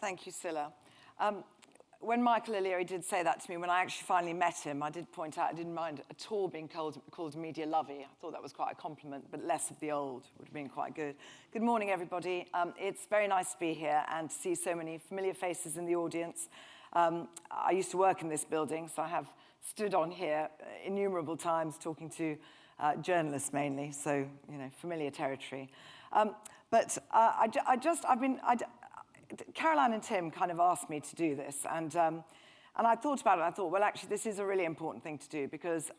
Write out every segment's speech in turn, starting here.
Thank you, Scilla. When Michael O'Leary did say that to me, when I actually finally met him, I did point out I didn't mind at all being called media lovey. I thought that was quite a compliment, but less of the old would have been quite good. Good morning, everybody. It's very nice to be here and to see so many familiar faces in the audience. I used to work in this building, so I have stood on here innumerable times talking to journalists mainly, so, you know, familiar territory. Caroline and Tim kind of asked me to do this, and I thought about it, and I thought, well, actually, this is a really important thing to do, because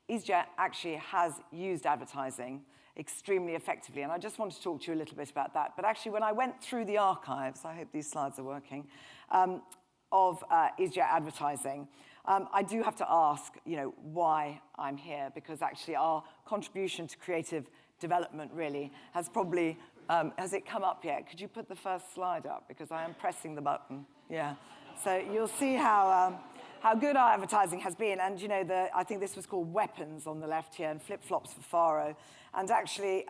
Easyjet actually has used advertising extremely effectively, and I just want to talk to you a little bit about that. But actually, when I went through the archives, I hope these slides are working, of Easyjet advertising, I do have to ask, you know, why I'm here, because actually our contribution to creative development really has probably, has it come up yet? Could you put the first slide up? Because I am pressing the button. Yeah. So you'll see how good our advertising has been. And, you know, I think this was called Weapons on the left here and Flip-Flops for Faro. And actually,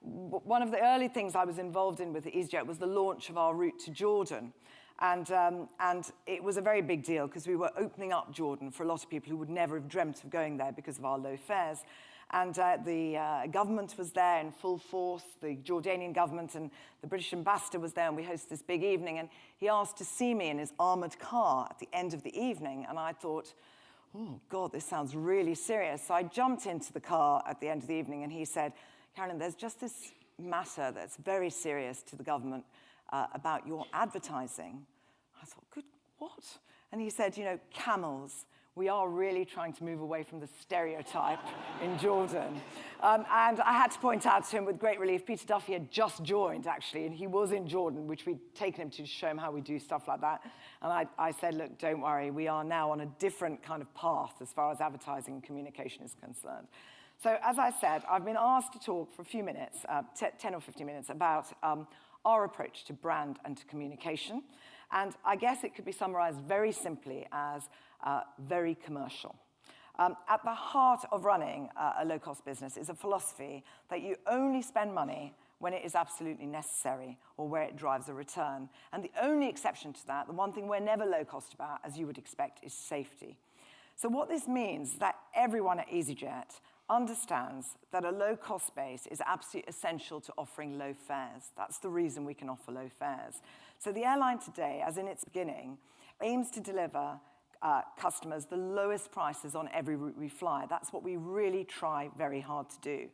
one of the early things I was involved in with Easyjet was the launch of our route to Jordan. And it was a very big deal because we were opening up Jordan for a lot of people who would never have dreamt of going there because of our low fares. And the government was there in full force, the Jordanian government, and the British ambassador was there, and we hosted this big evening. And he asked to see me in his armoured car at the end of the evening. And I thought, oh, God, this sounds really serious. So I jumped into the car at the end of the evening, and he said, Carolyn, there's just this matter that's very serious to the government about your advertising. I thought, good, what? And he said, you know, camels. We are really trying to move away from the stereotype in Jordan. And I had to point out to him with great relief, Peter Duffy had just joined, actually, and he was in Jordan, which we'd taken him to show him how we do stuff like that. And I said, look, don't worry, we are now on a different kind of path as far as advertising and communication is concerned. So as I said, I've been asked to talk for a few minutes, 10 or 15 minutes, about our approach to brand and to communication. And I guess it could be summarized very simply as very commercial. At the heart of running a low-cost business is a philosophy that you only spend money when it is absolutely necessary or where it drives a return. And the only exception to that, the one thing we're never low-cost about, as you would expect, is safety. So what this means is that everyone at Easyjet understands that a low-cost base is absolutely essential to offering low fares. That's the reason we can offer low fares. So the airline today, as in its beginning, aims to deliver customers the lowest prices on every route we fly. That's what we really try very hard to do.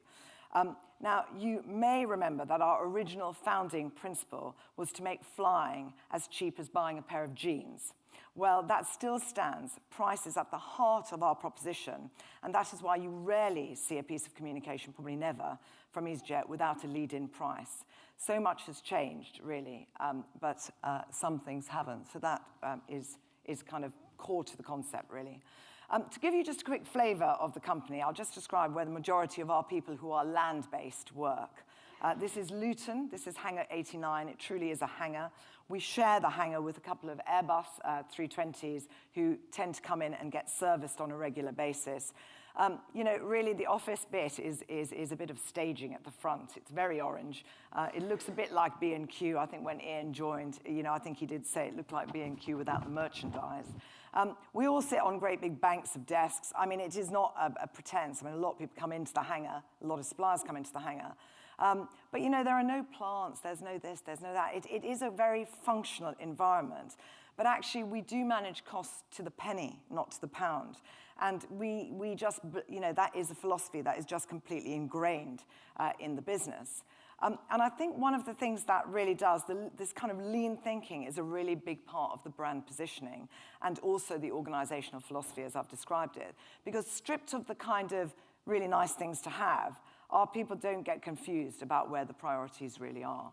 Now, you may remember that our original founding principle was to make flying as cheap as buying a pair of jeans. Well, that still stands. Price is at the heart of our proposition, and that is why you rarely see a piece of communication, probably never, from Easyjet without a lead-in price. So much has changed, really, but some things haven't. So that is kind of core to the concept, really. To give you just a quick flavor of the company, I'll just describe where the majority of our people who are land-based work. This is Luton. This is Hangar 89. It truly is a hangar. We share the hangar with a couple of Airbus 320s who tend to come in and get serviced on a regular basis. You know, really, the office bit is a bit of staging at the front. It's very orange. It looks a bit like B&Q. I think when Ian joined, you know, I think he did say it looked like B&Q without the merchandise. We all sit on great big banks of desks. I mean, it is not a pretense. I mean, a lot of people come into the hangar. A lot of suppliers come into the hangar. But, you know, there are no plants. There's no this, there's no that. It is a very functional environment. But actually, we do manage costs to the penny, not to the pound. And we just, you know, that is a philosophy that is just completely ingrained in the business. And I think one of the things that really does, this kind of lean thinking is a really big part of the brand positioning and also the organizational philosophy as I've described it. Because stripped of the kind of really nice things to have, our people don't get confused about where the priorities really are.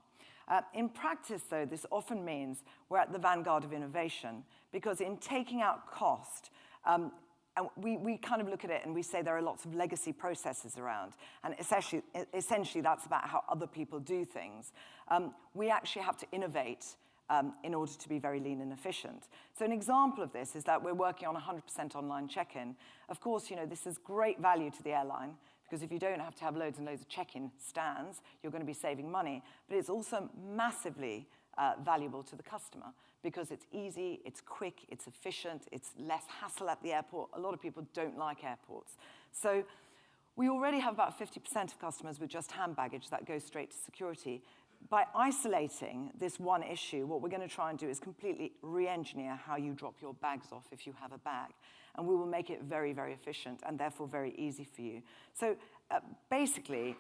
In practice, though, this often means we're at the vanguard of innovation because in taking out cost, and we kind of look at it and we say there are lots of legacy processes around, and essentially that's about how other people do things. We actually have to innovate in order to be very lean and efficient. So an example of this is that we're working on 100% online check-in. Of course, you know, this is great value to the airline, because if you don't have to have loads and loads of check-in stands, you're going to be saving money. But it's also massively valuable to the customer because it's easy, it's quick, it's efficient, it's less hassle at the airport. A lot of people don't like airports. So we already have about 50% of customers with just hand baggage that goes straight to security. By isolating this one issue, what we're going to try and do is completely re-engineer how you drop your bags off if you have a bag. And we will make it very, very efficient and therefore very easy for you. So basically,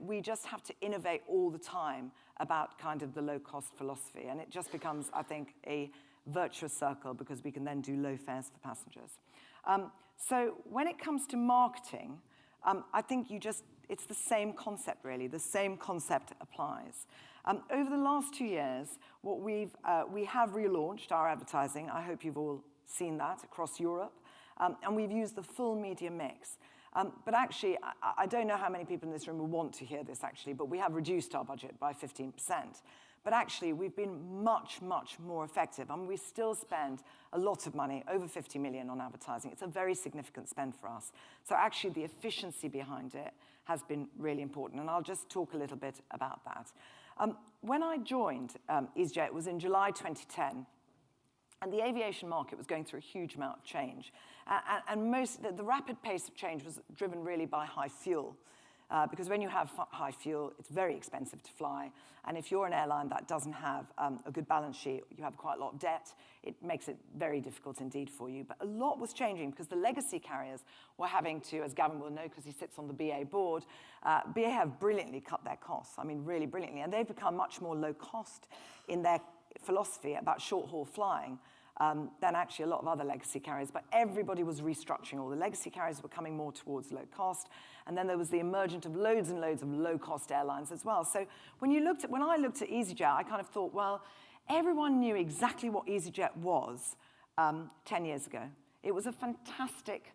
we just have to innovate all the time about kind of the low-cost philosophy. And it just becomes, I think, a virtuous circle because we can then do low fares for passengers. So when it comes to marketing, I think it's the same concept, really. The same concept applies. Over the last 2 years, we have relaunched our advertising. I hope you've all seen that across Europe. And we've used the full media mix. But actually, I don't know how many people in this room will want to hear this, actually, but we have reduced our budget by 15%. But actually, we've been much, much more effective. And we still spend a lot of money, over 50 million on advertising. It's a very significant spend for us. So actually, the efficiency behind it has been really important. And I'll just talk a little bit about that. When I joined Easyjet, it was in July 2010. And the aviation market was going through a huge amount of change. And the rapid pace of change was driven really by high fuel. Because when you have high fuel, it's very expensive to fly. And if you're an airline that doesn't have a good balance sheet, you have quite a lot of debt, it makes it very difficult indeed for you. But a lot was changing because the legacy carriers were having to, as Gavin will know because he sits on the BA board, BA have brilliantly cut their costs. I mean, really brilliantly. And they've become much more low cost in their philosophy about short-haul flying than actually a lot of other legacy carriers. But everybody was restructuring. All the legacy carriers were coming more towards low cost. And then there was the emergence of loads and loads of low-cost airlines as well. So when I looked at Easyjet, I kind of thought, well, everyone knew exactly what Easyjet was 10 years ago. It was a fantastic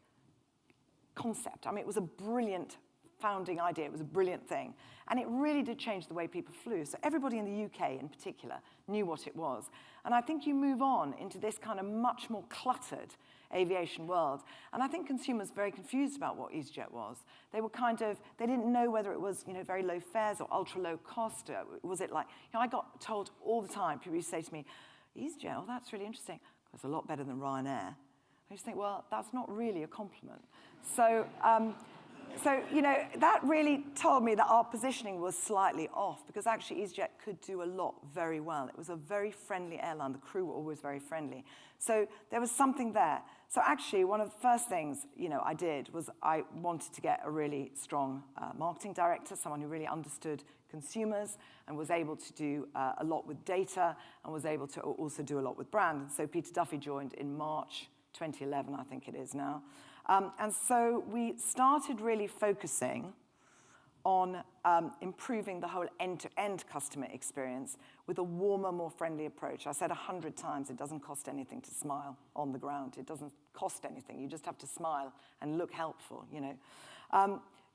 concept. I mean, it was a brilliant founding idea. It was a brilliant thing. And it really did change the way people flew. So everybody in the UK in particular knew what it was. And I think you move on into this kind of much more cluttered aviation world. And I think consumers were very confused about what Easyjet was. They were they didn't know whether it was, very low fares or ultra low cost. Was it like, I got told all the time, people used to say to me, Easyjet, oh, that's really interesting. It's a lot better than Ryanair. I just think, well, that's not really a compliment. So, that really told me that our positioning was slightly off because actually EasyJet could do a lot very well. It was a very friendly airline. The crew were always very friendly. So there was something there. So actually, one of the first things, I did was I wanted to get a really strong marketing director, someone who really understood consumers and was able to do a lot with data and was able to also do a lot with brand. And so Peter Duffy joined in March 2011, I think it is now. And so we started really focusing on improving the whole end-to-end customer experience with a warmer, more friendly approach. I said 100 times, it doesn't cost anything to smile on the ground. It doesn't cost anything. You just have to smile and look helpful,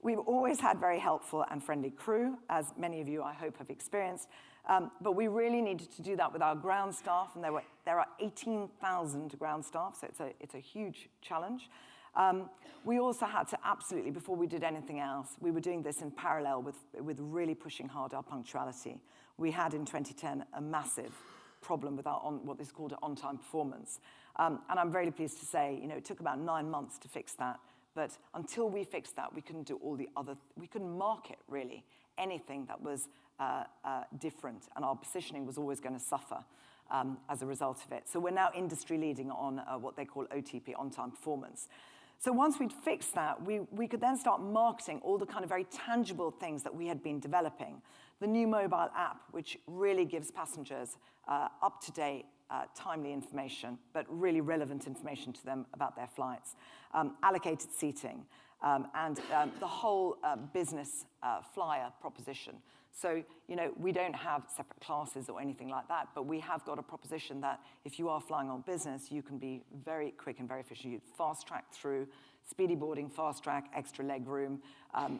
We've always had very helpful and friendly crew, as many of you, I hope, have experienced. But we really needed to do that with our ground staff, and there are 18,000 ground staff, so it's a huge challenge. We also had to absolutely, before we did anything else, we were doing this in parallel with really pushing hard our punctuality. We had in 2010 a massive problem with what is called on-time performance. And I'm very pleased to say, it took about 9 months to fix that. But until we fixed that, we couldn't do we couldn't market really anything that was different. And our positioning was always going to suffer as a result of it. So we're now industry leading on what they call OTP, on-time performance. So once we'd fixed that, we could then start marketing all the kind of very tangible things that we had been developing. The new mobile app, which really gives passengers up-to-date, timely information, but really relevant information to them about their flights, allocated seating, and the whole business flyer proposition. So, we don't have separate classes or anything like that, but we have got a proposition that if you are flying on business, you can be very quick and very efficient. You fast track through, speedy boarding, fast track, extra leg room.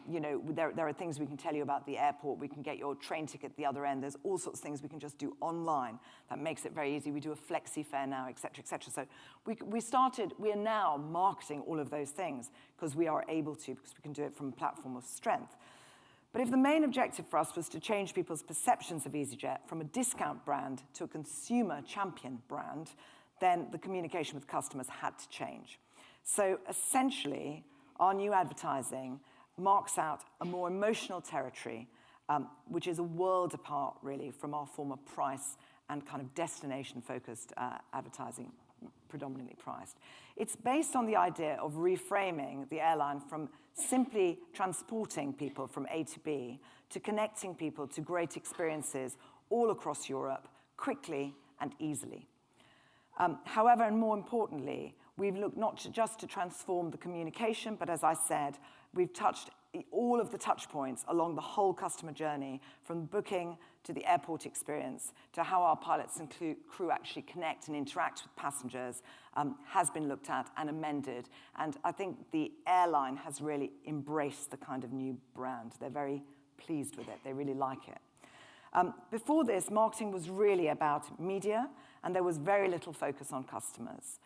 There are things we can tell you about the airport. We can get your train ticket at the other end. There's all sorts of things we can just do online that makes it very easy. We do a flexi fare now, et cetera, et cetera. So we are now marketing all of those things because we are able to, because we can do it from a platform of strength. But if the main objective for us was to change people's perceptions of Easyjet from a discount brand to a consumer champion brand, then the communication with customers had to change. So essentially, our new advertising marks out a more emotional territory, which is a world apart, really, from our former price and kind of destination-focused advertising, predominantly priced. It's based on the idea of reframing the airline from simply transporting people from A to B to connecting people to great experiences all across Europe, quickly and easily. However, and more importantly, we've looked not just to transform the communication, but as I said, we've touched all of the touch points along the whole customer journey, from booking to the airport experience to how our pilots and crew actually connect and interact with passengers, has been looked at and amended. And I think the airline has really embraced the kind of new brand. They're very pleased with it. They really like it. Before this, marketing was really about media, and there was very little focus on customers.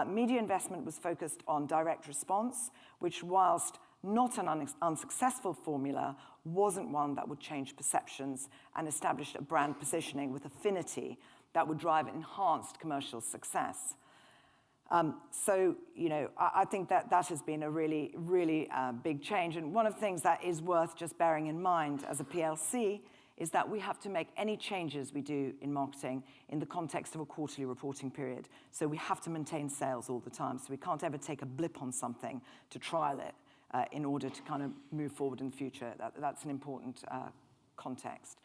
Media investment was focused on direct response, which, whilst not an unsuccessful formula, wasn't one that would change perceptions and establish a brand positioning with affinity that would drive enhanced commercial success. So, you know, I think that has been a really, really big change. And one of the things that is worth just bearing in mind as a PLC is that we have to make any changes we do in marketing in the context of a quarterly reporting period. So we have to maintain sales all the time. So we can't ever take a blip on something to trial it in order to kind of move forward in the future. That's an important context.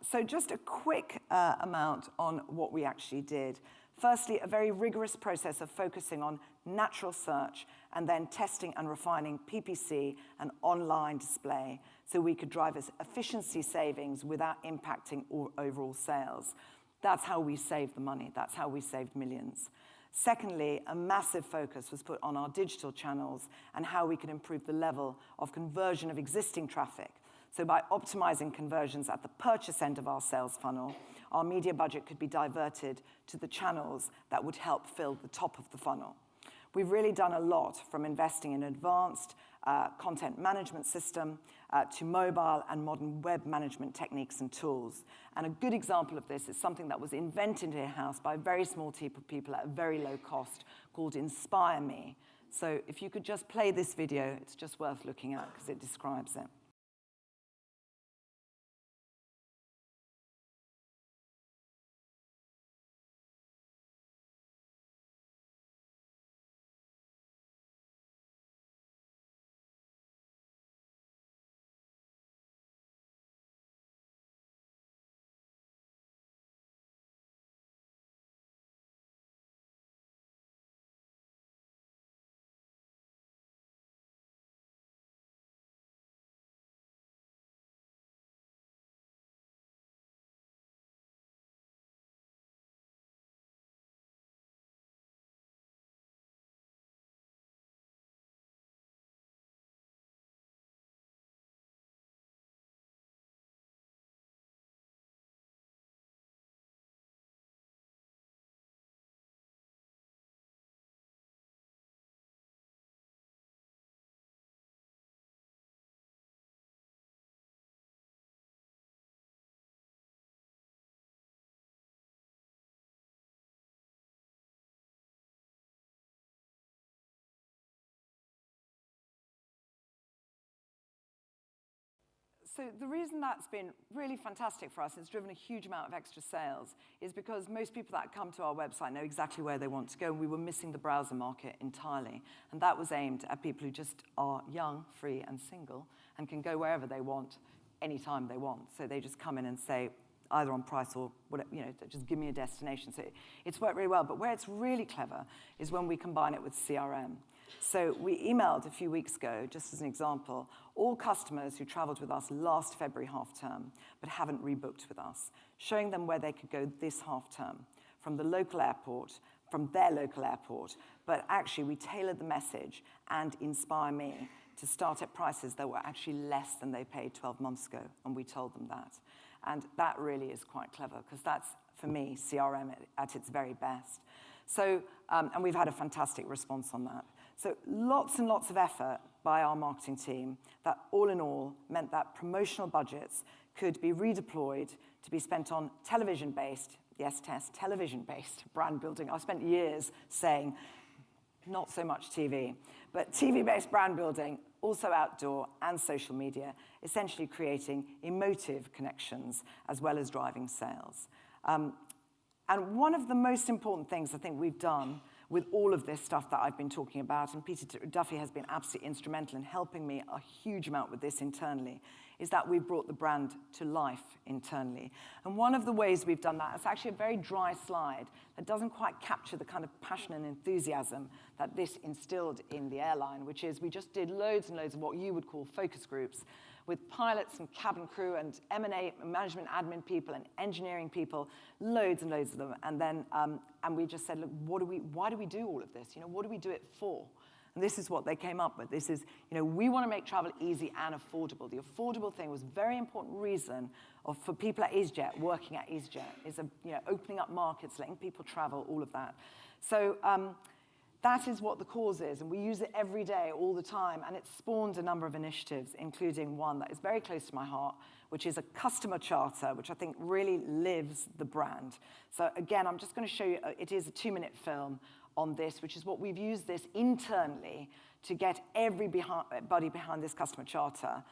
So just a quick amount on what we actually did. Firstly, a very rigorous process of focusing on natural search and then testing and refining PPC and online display so we could drive efficiency savings without impacting overall sales. That's how we saved the money. That's how we saved millions. Secondly, a massive focus was put on our digital channels and how we could improve the level of conversion of existing traffic. So by optimizing conversions at the purchase end of our sales funnel, our media budget could be diverted to the channels that would help fill the top of the funnel. We've really done a lot, from investing in advanced content management system to mobile and modern web management techniques and tools. And a good example of this is something that was invented in-house by a very small team of people at a very low cost called Inspire Me. So if you could just play this video, it's just worth looking at because it describes it. So the reason that's been really fantastic for us, it's driven a huge amount of extra sales, is because most people that come to our website know exactly where they want to go. We were missing the browser market entirely. And that was aimed at people who just are young, free, and single, and can go wherever they want, anytime they want. So they just come in and say, either on price or whatever, you know, just give me a destination. So it's worked really well. But where it's really clever is when we combine it with CRM. So we emailed a few weeks ago, just as an example, all customers who traveled with us last February half term but haven't rebooked with us, showing them where they could go this half term from the local airport, from their local airport. But actually, we tailored the message and Inspire Me to start at prices that were actually less than they paid 12 months ago, and we told them that. And that really is quite clever, because that's, for me, CRM at its very best. So, and we've had a fantastic response on that. So lots and lots of effort by our marketing team that all in all meant that promotional budgets could be redeployed to be spent on television-based, yes, Tess, television-based brand building. I spent years saying, not so much TV, but TV-based brand building, also outdoor and social media, essentially creating emotive connections as well as driving sales. And one of the most important things I think we've done with all of this stuff that I've been talking about, and Peter Duffy has been absolutely instrumental in helping me a huge amount with this internally, is that we've brought the brand to life internally. And one of the ways we've done that, it's actually a very dry slide that doesn't quite capture the kind of passion and enthusiasm that this instilled in the airline, which is we just did loads and loads of what you would call focus groups with pilots and cabin crew and M&A, management admin people and engineering people, loads and loads of them. And then and we just said, look, why do we do all of this? You know, what do we do it for? And this is what they came up with. This is, you know, we want to make travel easy and affordable. The affordable thing was a very important reason for people at Easyjet, working at Easyjet, is opening up markets, letting people travel, all of that. So that is what the cause is, and we use it every day, all the time, and it spawned a number of initiatives, including one that is very close to my heart, which is a customer charter, which I think really lives the brand. So again, I'm just going to show you, it is a 2-minute film on this, which is what we've used this internally to get everybody behind this customer charter,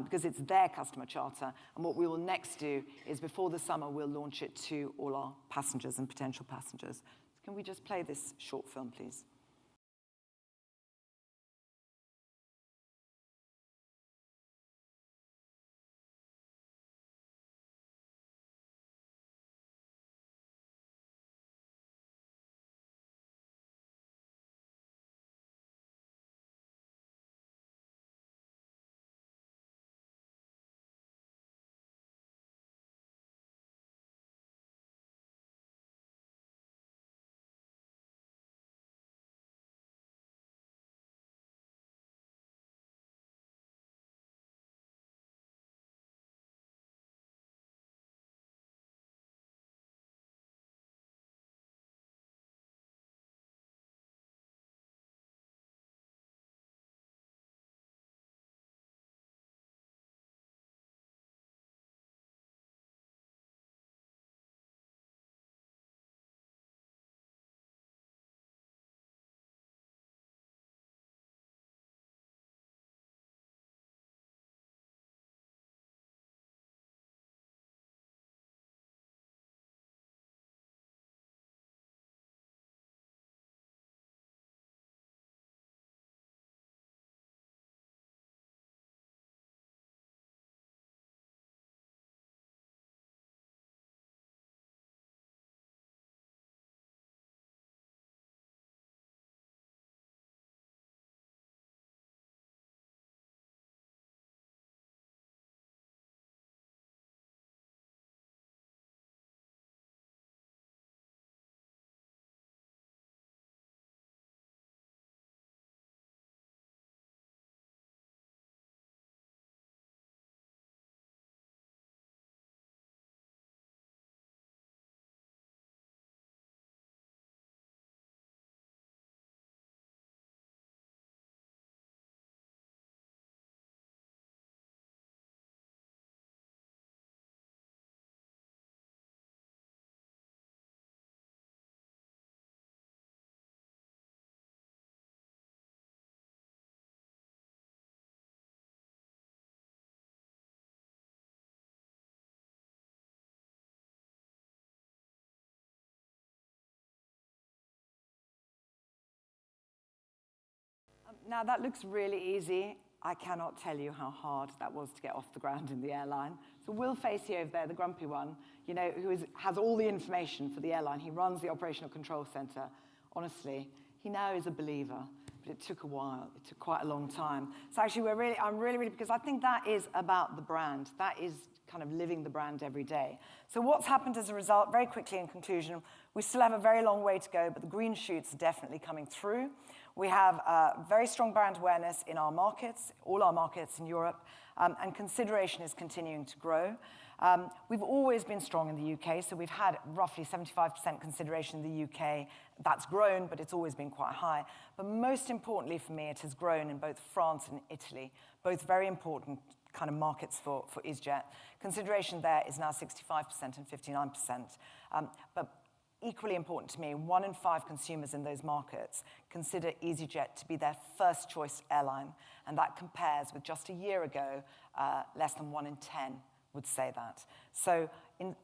because it's their customer charter. And what we will next do is, before the summer, we'll launch it to all our passengers and potential passengers. Can we just play this short film, please? Now, that looks really easy. I cannot tell you how hard that was to get off the ground in the airline. So Will Facey over there, the grumpy one, you know, has all the information for the airline. He runs the operational control center. Honestly, he now is a believer, but it took a while. It took quite a long time. So actually, I'm really, because I think that is about the brand. That is kind of living the brand every day. So what's happened as a result? Very quickly in conclusion, we still have a very long way to go, but the green shoots are definitely coming through. We have very strong brand awareness in our markets, all our markets in Europe, and consideration is continuing to grow. We've always been strong in the UK, so we've had roughly 75% consideration in the UK. That's grown, but it's always been quite high. But most importantly for me, it has grown in both France and Italy, both very important kind of markets for Easyjet. Consideration there is now 65% and 59%. But equally important to me, 1 in 5 consumers in those markets consider Easyjet to be their first choice airline. And that compares with just a year ago, less than 1 in 10 would say that. So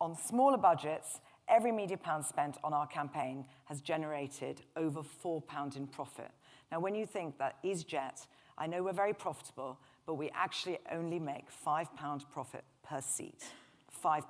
on smaller budgets, every media pound spent on our campaign has generated over £4 in profit. Now, when you think that Easyjet, I know we're very profitable, but we actually only make £5 profit per seat. £5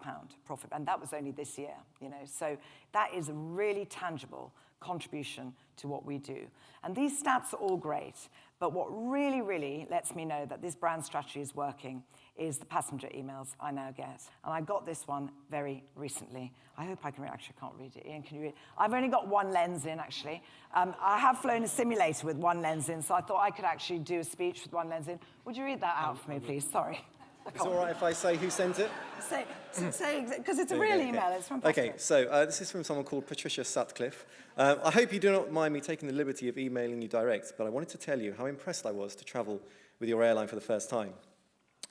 profit, and that was only this year, you know. So that is a really tangible contribution to what we do. And these stats are all great, but what really, really lets me know that this brand strategy is working is the passenger emails I now get. And I got this one very recently. I hope I can read, actually I can't read it. Ian, can you read? I've only got one lens in, actually. I have flown a simulator with one lens in, so I thought I could actually do a speech with one lens in. Would you read that out for me, please? Sorry. It's all right if I say who sent it? Say, because it's a real email, it's from Patrick. Okay, so this is from someone called Patricia Sutcliffe. I hope you do not mind me taking the liberty of emailing you direct, but I wanted to tell you how impressed I was to travel with your airline for the first time.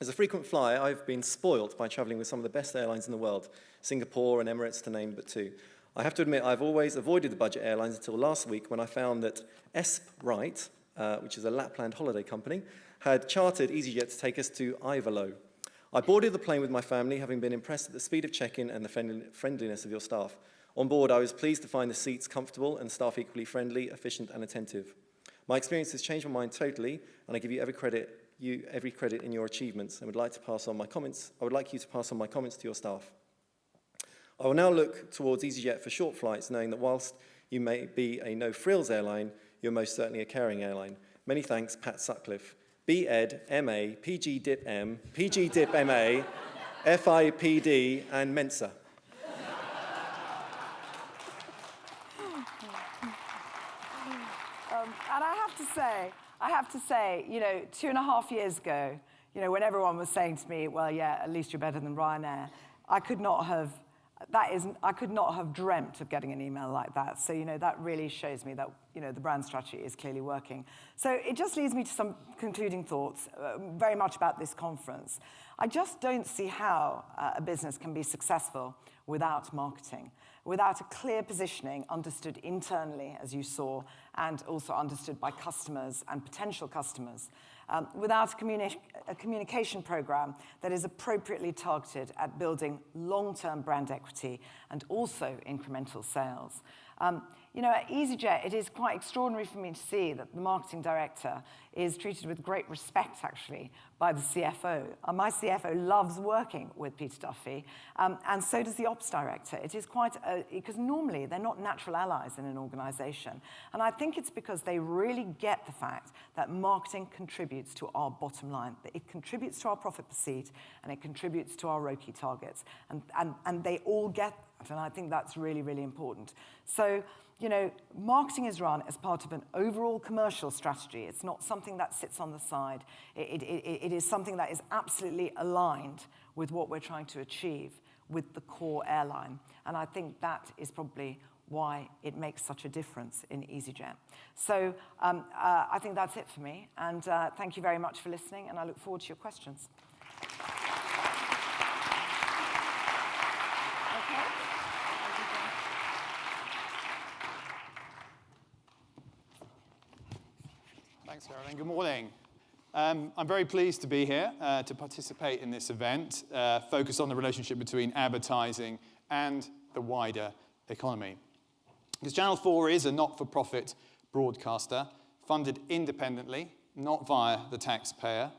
As a frequent flyer, I've been spoilt by traveling with some of the best airlines in the world, Singapore and Emirates to name but 2. I have to admit, I've always avoided the budget airlines until last week when I found that Esp-Right, which is a Lapland holiday company, had chartered Easyjet to take us to Ivalo. I boarded the plane with my family, having been impressed at the speed of check-in and the friendliness of your staff. On board, I was pleased to find the seats comfortable and staff equally friendly, efficient and attentive. My experience has changed my mind totally, and I give you every credit in your achievements, and would like you to pass on my comments to your staff. I will now look towards Easyjet for short flights, knowing that whilst you may be a no-frills airline, you're most certainly a caring airline. Many thanks, Pat Sutcliffe. B.Ed, M.A., P.G.Dip.M., P.G.Dip.M.A., F.I.P.D. and Mensa. And I have to say, you know, 2.5 years ago, you know, when everyone was saying to me, well, yeah, at least you're better than Ryanair, I could not have dreamt of getting an email like that. So, you know, that really shows me that, you know, the brand strategy is clearly working. So it just leads me to some concluding thoughts, very much about this conference. I just don't see how a business can be successful without marketing, without a clear positioning understood internally, as you saw, and also understood by customers and potential customers. Without a communication program that is appropriately targeted at building long-term brand equity and also incremental sales. You know, at Easyjet, it is quite extraordinary for me to see that the marketing director is treated with great respect, actually, by the CFO. My CFO loves working with Peter Duffy, and so does the ops director. It is quite, because normally they're not natural allies in an organization. And I think it's because they really get the fact that marketing contributes to our bottom line, that it contributes to our profit per seat, and it contributes to our ROCE targets. And they all get that, and I think that's really, really important. So, you know, marketing is run as part of an overall commercial strategy. It's not something that sits on the side. It is something that is absolutely aligned with what we're trying to achieve with the core airline. And I think that is probably why it makes such a difference in Easyjet. So I think that's it for me. And thank you very much for listening, and I look forward to your questions. Thanks, Carolyn. Good morning. I'm very pleased to be here to participate in this event, focused on the relationship between advertising and the wider economy. Because Channel 4 is a not-for-profit broadcaster, funded independently, not via the taxpayer.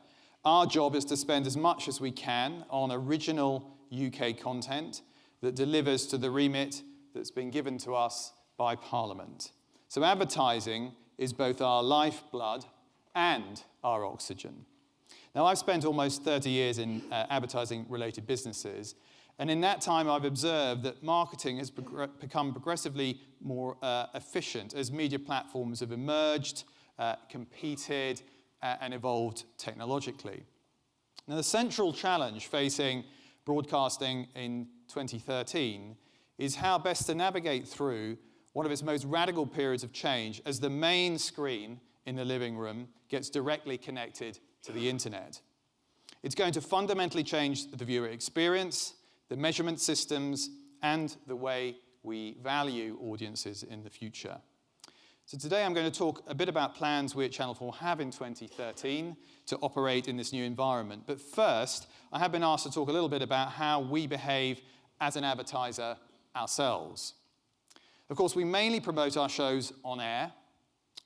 Our job is to spend as much as we can on original UK content that delivers to the remit that's been given to us by Parliament. So advertising is both our lifeblood and our oxygen. Now, I've spent almost 30 years in advertising-related businesses, and in that time I've observed that marketing has become progressively more efficient as media platforms have emerged competed and evolved technologically. Now, the central challenge facing broadcasting in 2013 is how best to navigate through one of its most radical periods of change as the main screen in the living room gets directly connected to the internet. It's going to fundamentally change the viewer experience, the measurement systems, and the way we value audiences in the future. So today I'm going to talk a bit about plans we at Channel 4 have in 2013 to operate in this new environment. But first, I have been asked to talk a little bit about how we behave as an advertiser ourselves. Of course, we mainly promote our shows on air,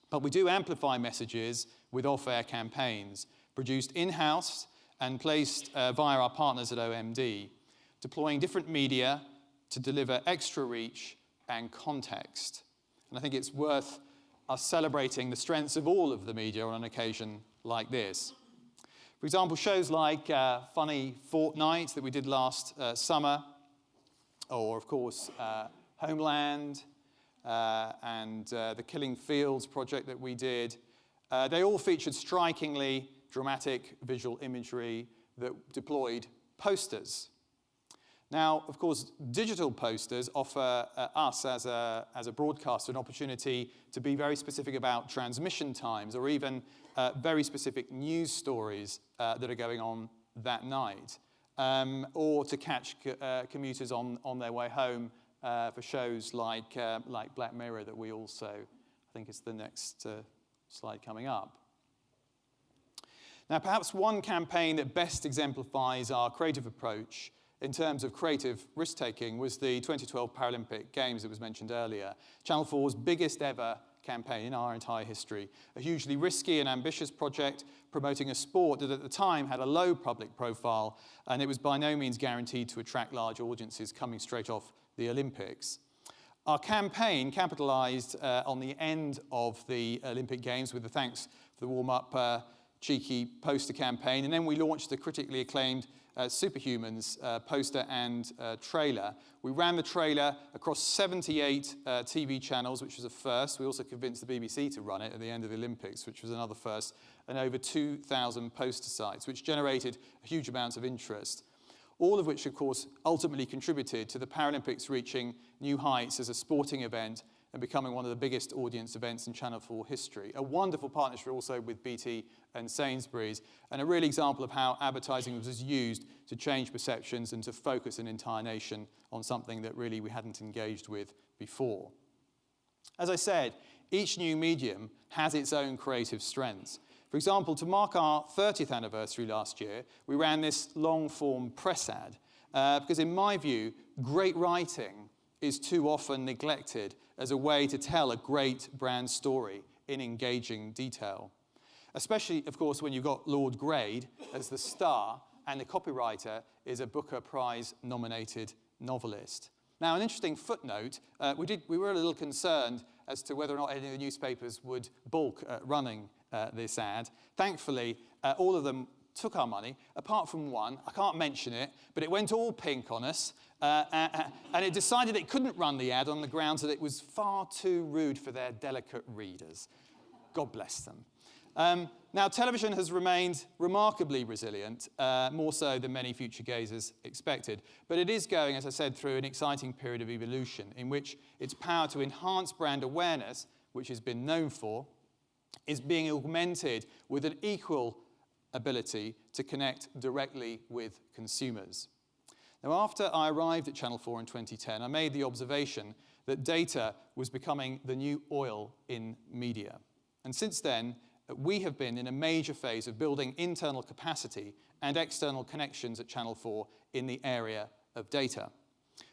but we do amplify messages with off-air campaigns produced in-house and placed via our partners at OMD, deploying different media to deliver extra reach and context. And I think it's worth us celebrating the strengths of all of the media on an occasion like this. For example, shows like Funny Fortnight that we did last summer, or of course Homeland, and the Killing Fields project that we did, they all featured strikingly dramatic visual imagery that deployed posters. Now, of course, digital posters offer us as a broadcaster an opportunity to be very specific about transmission times or even very specific news stories that are going on that night, or to catch commuters on their way home for shows like Black Mirror that we also, I think it's the next slide coming up. Now, perhaps one campaign that best exemplifies our creative approach in terms of creative risk-taking was the 2012 Paralympic Games that was mentioned earlier. Channel 4's biggest ever campaign in our entire history. A hugely risky and ambitious project promoting a sport that at the time had a low public profile, and it was by no means guaranteed to attract large audiences coming straight off the Olympics. Our campaign capitalized on the end of the Olympic Games with the thanks for the warm-up cheeky poster campaign, and then we launched the critically acclaimed Superhumans poster and trailer. We ran the trailer across 78 TV channels, which was a first. We also convinced the BBC to run it at the end of the Olympics, which was another first, and over 2,000 poster sites, which generated a huge amount of interest. All of which, of course, ultimately contributed to the Paralympics reaching new heights as a sporting event and becoming one of the biggest audience events in Channel 4 history. A wonderful partnership also with BT and Sainsbury's, and a real example of how advertising was used to change perceptions and to focus an entire nation on something that really we hadn't engaged with before. As I said, each new medium has its own creative strengths. For example, to mark our 30th anniversary last year, we ran this long-form press ad, because in my view, great writing is too often neglected as a way to tell a great brand story in engaging detail. Especially, of course, when you've got Lord Grade as the star and the copywriter is a Booker Prize-nominated novelist. Now, an interesting footnote, we were a little concerned as to whether or not any of the newspapers would balk at running this ad. Thankfully, all of them took our money, apart from one. I can't mention it, but it went all pink on us, and it decided it couldn't run the ad on the grounds that it was far too rude for their delicate readers. God bless them. Now, television has remained remarkably resilient, more so than many future gazers expected. But it is going, as I said, through an exciting period of evolution in which its power to enhance brand awareness, which has been known for, is being augmented with an equal ability to connect directly with consumers. Now, after I arrived at Channel 4 in 2010, I made the observation that data was becoming the new oil in media. And since then, we have been in a major phase of building internal capacity and external connections at Channel 4 in the area of data.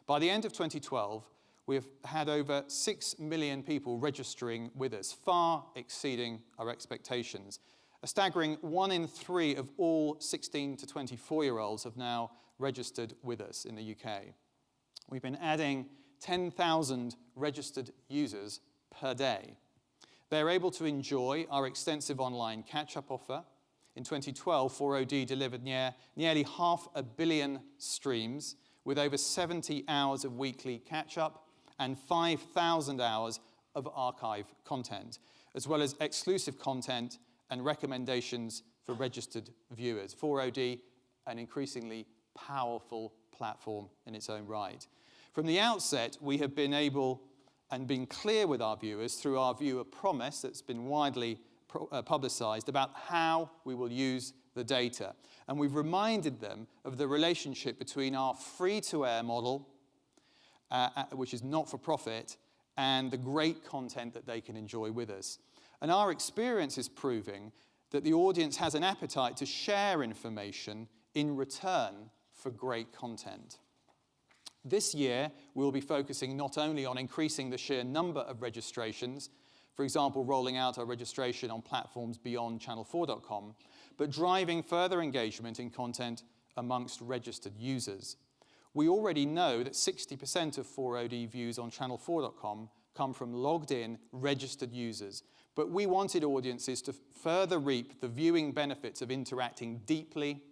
By the end of 2012, we have had over 6 million people registering with us, far exceeding our expectations. A staggering 1 in 3 of all 16 to 24-year-olds have now registered with us in the UK. We've been adding 10,000 registered users per day. They're able to enjoy our extensive online catch-up offer. In 2012, 4OD delivered nearly 500 million streams with over 70 hours of weekly catch-up and 5,000 hours of archive content, as well as exclusive content and recommendations for registered viewers. 4OD, an increasingly powerful platform in its own right. From the outset, we have been able and been clear with our viewers through our viewer promise that's been widely publicized about how we will use the data. And we've reminded them of the relationship between our free-to-air model, which is not for profit, and the great content that they can enjoy with us. And our experience is proving that the audience has an appetite to share information in return for great content. This year, we'll be focusing not only on increasing the sheer number of registrations, for example, rolling out our registration on platforms beyond channel4.com, but driving further engagement in content amongst registered users. We already know that 60% of 4OD views on channel4.com come from logged-in, registered users, but we wanted audiences to further reap the viewing benefits of interacting deeply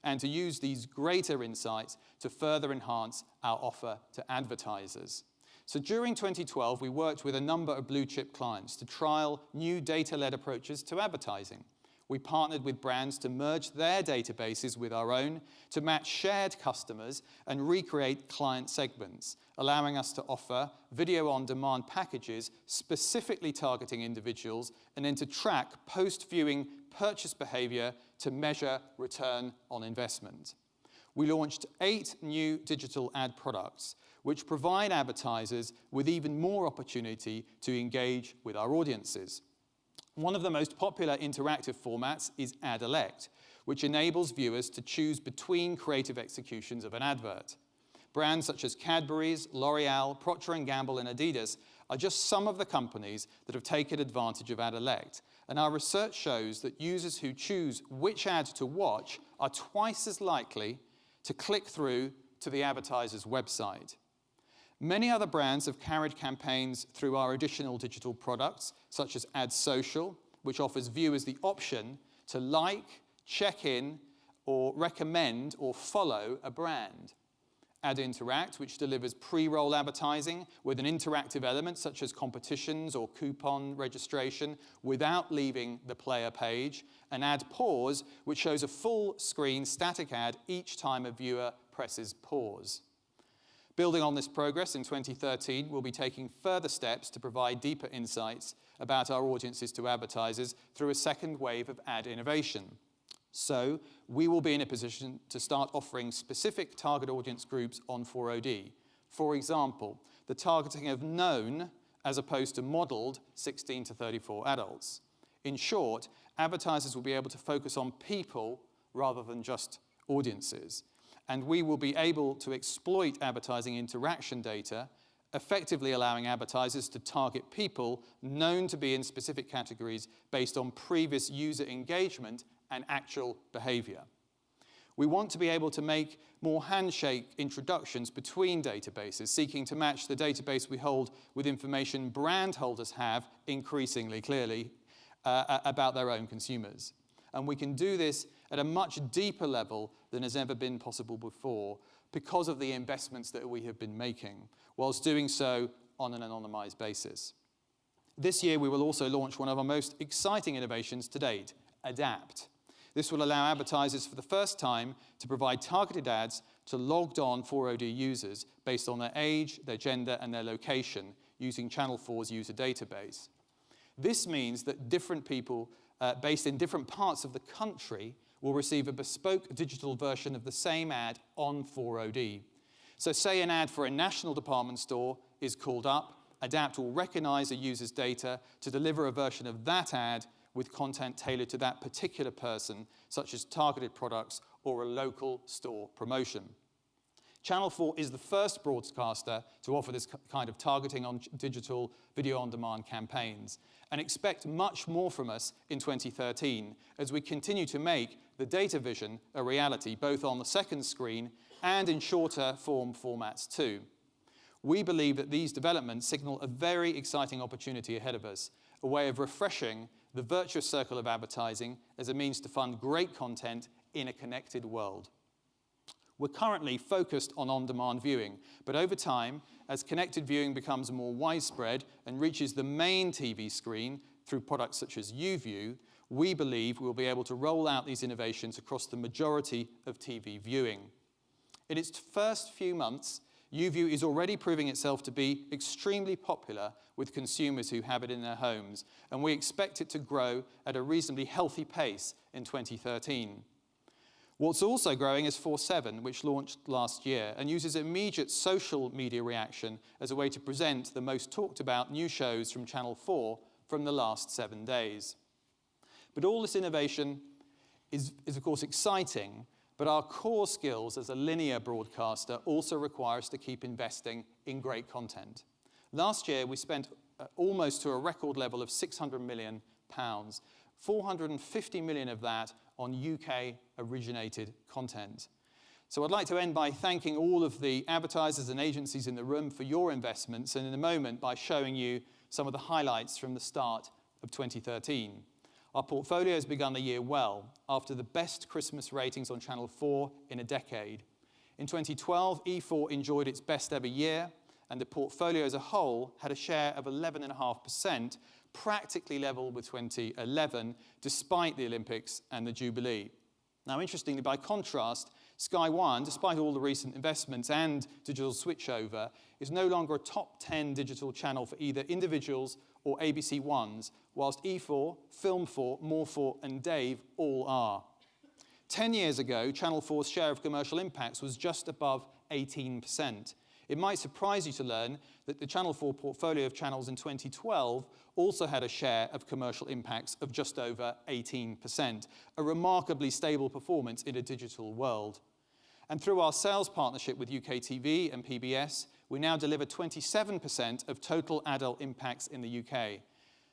and to use these greater insights to further enhance our offer to advertisers. So during 2012, we worked with a number of blue-chip clients to trial new data-led approaches to advertising. We partnered with brands to merge their databases with our own, to match shared customers and recreate client segments, allowing us to offer video-on-demand packages specifically targeting individuals, and then to track post-viewing purchase behavior to measure return on investment. We launched 8 new digital ad products, which provide advertisers with even more opportunity to engage with our audiences. One of the most popular interactive formats is AdElect, which enables viewers to choose between creative executions of an advert. Brands such as Cadbury's, L'Oreal, Procter & Gamble, and Adidas are just some of the companies that have taken advantage of AdElect. And our research shows that users who choose which ad to watch are twice as likely to click through to the advertiser's website. Many other brands have carried campaigns through our additional digital products, such as Ad Social, which offers viewers the option to like, check in, or recommend or follow a brand. Ad Interact, which delivers pre-roll advertising with an interactive element such as competitions or coupon registration without leaving the player page. And Ad Pause, which shows a full-screen static ad each time a viewer presses pause. Building on this progress, in 2013, we'll be taking further steps to provide deeper insights about our audiences to advertisers through a second wave of ad innovation. So we will be in a position to start offering specific target audience groups on 4OD. For example, the targeting of known as opposed to modeled 16 to 34 adults. In short, advertisers will be able to focus on people rather than just audiences. And we will be able to exploit advertising interaction data, effectively allowing advertisers to target people known to be in specific categories based on previous user engagement and actual behavior. We want to be able to make more handshake introductions between databases, seeking to match the database we hold with information brand holders have increasingly clearly about their own consumers. And we can do this at a much deeper level than has ever been possible before because of the investments that we have been making, whilst doing so on an anonymized basis. This year, we will also launch one of our most exciting innovations to date, Adapt. This will allow advertisers for the first time to provide targeted ads to logged-on 4OD users based on their age, their gender, and their location using Channel 4's user database. This means that different people based in different parts of the country will receive a bespoke digital version of the same ad on 4OD. So say an ad for a national department store is called up, Adapt will recognize a user's data to deliver a version of that ad with content tailored to that particular person, such as targeted products or a local store promotion. Channel 4 is the first broadcaster to offer this kind of targeting on digital video-on-demand campaigns, and expect much more from us in 2013 as we continue to make the data vision a reality, both on the second screen and in shorter form formats too. We believe that these developments signal a very exciting opportunity ahead of us, a way of refreshing the virtuous circle of advertising as a means to fund great content in a connected world. We're currently focused on on-demand viewing, but over time, as connected viewing becomes more widespread and reaches the main TV screen through products such as YouView, we believe we'll be able to roll out these innovations across the majority of TV viewing. In its first few months, YouView is already proving itself to be extremely popular with consumers who have it in their homes, and we expect it to grow at a reasonably healthy pace in 2013. What's also growing is 4/7, which launched last year and uses immediate social media reaction as a way to present the most talked about new shows from Channel 4 from the last 7 days. But all this innovation is of course exciting, but our core skills as a linear broadcaster also require us to keep investing in great content. Last year, we spent almost to a record level of £600 million, 450 million of that on UK-originated content. So I'd like to end by thanking all of the advertisers and agencies in the room for your investments, and in a moment by showing you some of the highlights from the start of 2013. Our portfolio has begun the year well, after the best Christmas ratings on Channel 4 in a decade. In 2012, E4 enjoyed its best ever year, and the portfolio as a whole had a share of 11.5%, practically level with 2011, despite the Olympics and the Jubilee. Now, interestingly, by contrast, Sky One, despite all the recent investments and digital switchover, is no longer a top 10 digital channel for either individuals or ABC Ones, whilst E4, Film 4, More 4 and Dave all are. 10 years ago, Channel 4's share of commercial impacts was just above 18%. It might surprise you to learn that the Channel 4 portfolio of channels in 2012 also had a share of commercial impacts of just over 18%, a remarkably stable performance in a digital world. And through our sales partnership with UK TV and PBS, we now deliver 27% of total adult impacts in the UK.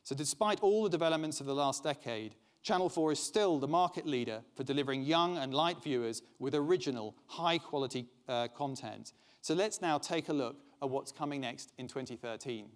So despite all the developments of the last decade, Channel 4 is still the market leader for delivering young and light viewers with original, high-quality content. So let's now take a look at what's coming next in 2013.